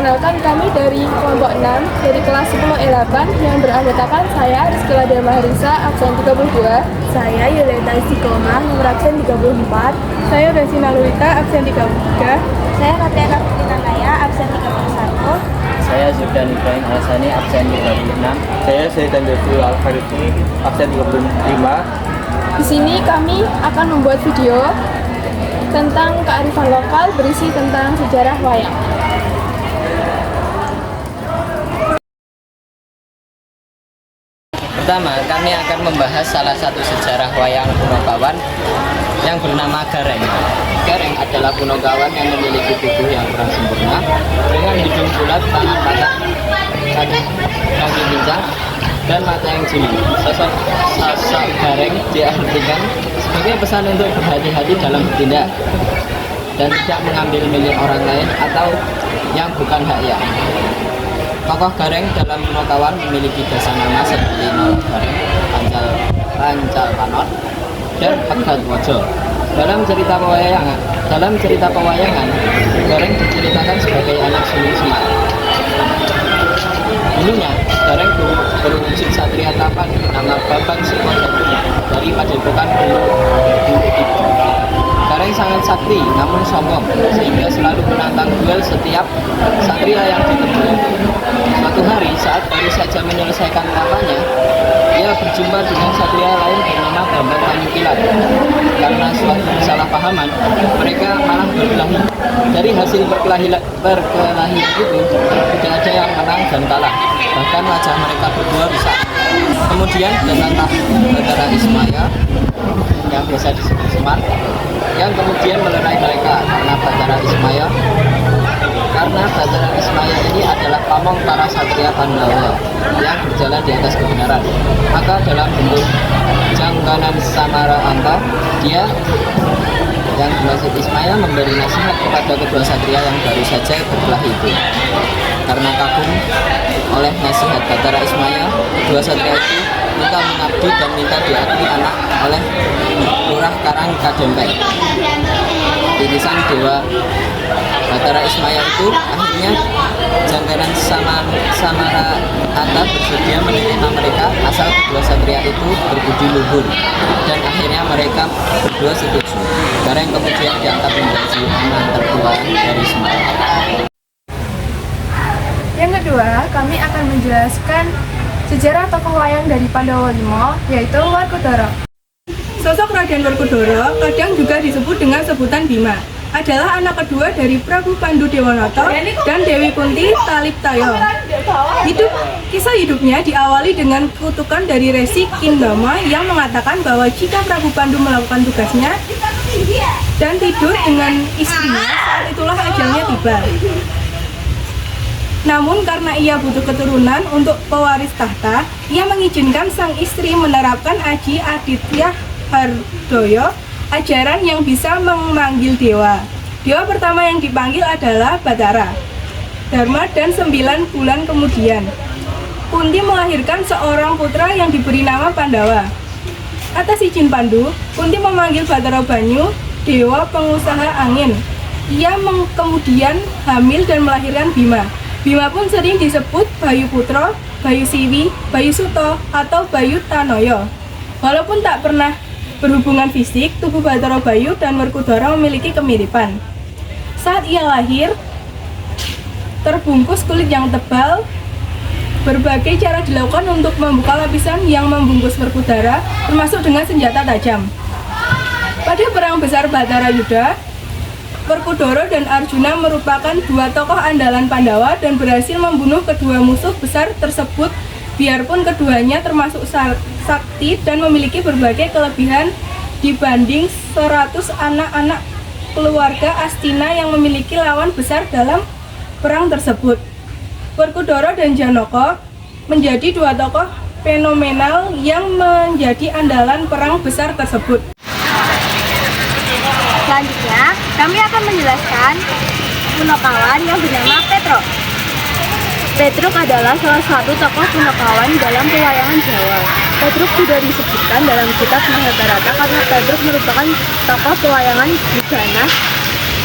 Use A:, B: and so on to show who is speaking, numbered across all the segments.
A: Perkenalkan, kami dari kelompok 6 dari kelas 10E8 yang beranggotakan saya Rizky Ladya Maharisa, absen 32.
B: Saya Yoleta Istiqomah, nomor absen 34.
A: Saya Vesina Luita, absen 33.
B: Saya Katriana Naya, absen 31.
C: Saya Zubdan Ibrahim Hassani, absen 36. Saya Zaidan Deful Al-Faridi, absen 35.
A: Di sini kami akan membuat video tentang kearifan lokal berisi tentang sejarah wayang.
C: Pertama, kami akan membahas salah satu sejarah wayang Punokawan yang bernama Gareng. Gareng adalah Punokawan yang memiliki tubuh yang kurang sempurna, dengan hidung bulat, tangan patah, kaki pincang, dan mata yang jeli. Sosok Gareng diartikan sebagai pesan untuk berhati-hati dalam bertindak dan tidak mengambil milik orang lain atau yang bukan haknya. Tokoh Gareng dalam Punokawan memiliki dasa nama seperti Nol Gareng, Pancal Panot, dan Pegat Wojo. Dalam cerita pewayangan, Gareng diceritakan sebagai anak sulung Semar. Dulunya, Gareng berwujud satria tampan bernama Bambang Sukodadi dari Padepokan Gunung Ibu. Gareng sangat sakti namun sombong, sehingga selalu menantang duel setiap satria yang ditemui. Suatu hari saat baru saja menyelesaikan kampanye, ia berjumpa dengan satria lain bernama Bambang Panyukilan. Karena suatu kesalahpahaman, mereka malah berkelahi. Dari hasil perkelahian itu, tidak ada yang menang dan kalah. Bahkan wajah mereka berdua rusak. Kemudian datanglah Batara Ismaya yang biasa disebut Semar, yang kemudian melerai mereka karena Batara Ismaya ini adalah pamong para satria Pandawa yang berjalan di atas kebenaran. Maka dalam bentuk Jangganan Samara Anta, dia yang dimaksud Ismaya memberi nasihat kepada kedua satria yang baru saja berkelahi itu. Karena kagum oleh nasihat Batara Ismaya, kedua satria itu minta mengabdi dan minta diakui anak oleh Lurah Karang Kadempek. Titisan Dewa Batara Ismaya itu akhirnya Jangganan Samara Anta bersedia menerima mereka asal kedua satria itu berbudi luhur, dan akhirnya mereka berdua setuju. Gareng kemudian diangkat menjadi anak tertua dari Semar.
A: Yang kedua, kami akan menjelaskan sejarah tokoh wayang dari Pandawa Lima, yaitu Werkudara. Sosok Raden Werkudara kadang juga disebut dengan sebutan Bima. Adalah anak kedua dari Prabu Pandu Dewanoto dan Dewi Kunti Taliptaya. Kisah hidupnya diawali dengan kutukan dari Resi Kindama yang mengatakan bahwa jika Prabu Pandu melakukan tugasnya dan tidur dengan istrinya, saat itulah ajalnya tiba. Namun karena ia butuh keturunan untuk pewaris tahta, ia mengizinkan sang istri menerapkan Aji Aditya Hardoyo, ajaran yang bisa memanggil dewa. Dewa pertama yang dipanggil adalah Batara Dharma, dan 9 bulan kemudian Kunti melahirkan seorang putra yang diberi nama Pandawa. Atas izin Pandu, Kunti memanggil Batara Banyu, dewa pengusaha angin. Ia kemudian hamil dan melahirkan Bima. Bima pun sering disebut Bayu Putra, Bayu Siwi, Bayu Suto, atau Bayu Tanoyo. Walaupun tak pernah berhubungan fisik, tubuh Batara Bayu dan Werkudara memiliki kemiripan. Saat ia lahir, terbungkus kulit yang tebal. Berbagai cara dilakukan untuk membuka lapisan yang membungkus Werkudara, termasuk dengan senjata tajam. Pada perang besar Batara Yuda, Werkudara dan Arjuna merupakan dua tokoh andalan Pandawa dan berhasil membunuh kedua musuh besar tersebut. Biarpun keduanya termasuk sakti dan memiliki berbagai kelebihan dibanding 100 anak-anak keluarga Astina yang memiliki lawan besar dalam perang tersebut. Werkudara dan Janaka menjadi dua tokoh fenomenal yang menjadi andalan perang besar tersebut.
B: Selanjutnya, kami akan menjelaskan Punokawan yang bernama Petruk. Petruk adalah salah satu tokoh Punokawan dalam pewayangan Jawa. Petruk sudah disebutkan dalam kitab Mahabharata karena Petruk merupakan tokoh pewayangan Budanas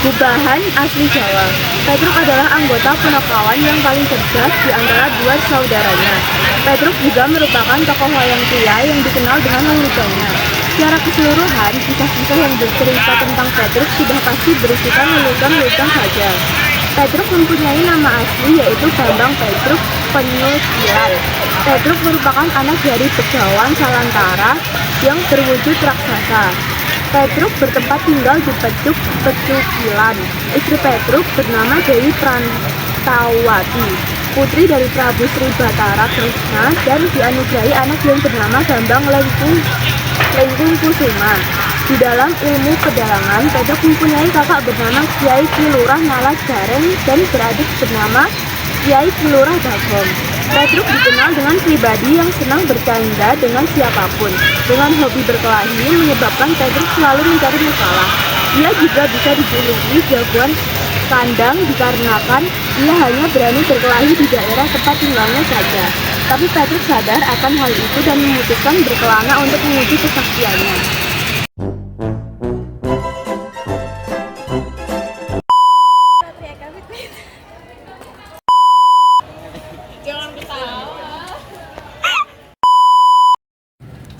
B: Gubahan asli Jawa. Petruk adalah anggota punakawan yang paling cerdas di antara dua saudaranya. Petruk juga merupakan tokoh wayang pria yang dikenal dengan leluconnya. Secara keseluruhan, kisah-kisah yang bercerita tentang Petruk sudah pasti berisikan lelucon-lelucon saja. Petruk mempunyai nama asli yaitu Bambang Petruk Penyucilan. Petruk merupakan anak dari Begawan Salantara yang berwujud raksasa. Petruk bertempat tinggal di Pecuk Pecukilan. Istri Petruk bernama Dewi Prantawati, putri dari Prabu Sri Batara Kresna, dan dianugerahi anak yang bernama Bambang Lengkung Kusuma. Di dalam ilmu pedalangan, Petruk mempunyai kakak bernama Kiai Kilurah Nalas Gareng dan beradik bernama Kiai Kilurah Bagong. Petruk dikenal dengan pribadi yang senang bercanda dengan siapapun. Dengan hobi berkelahi menyebabkan Petruk selalu mencari masalah. Ia juga bisa dijuluki jagoan kandang dikarenakan ia hanya berani berkelahi di daerah tempat tinggalnya saja. Tapi Petruk sadar akan hal itu dan memutuskan berkelana untuk menguji kesaktiannya.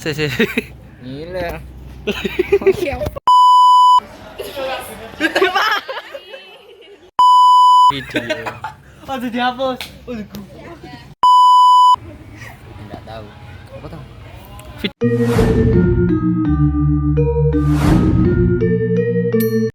C: Gila. Video.
D: Oh, sudah dihapus. Oh,
C: Enggak tahu. Apa tahu?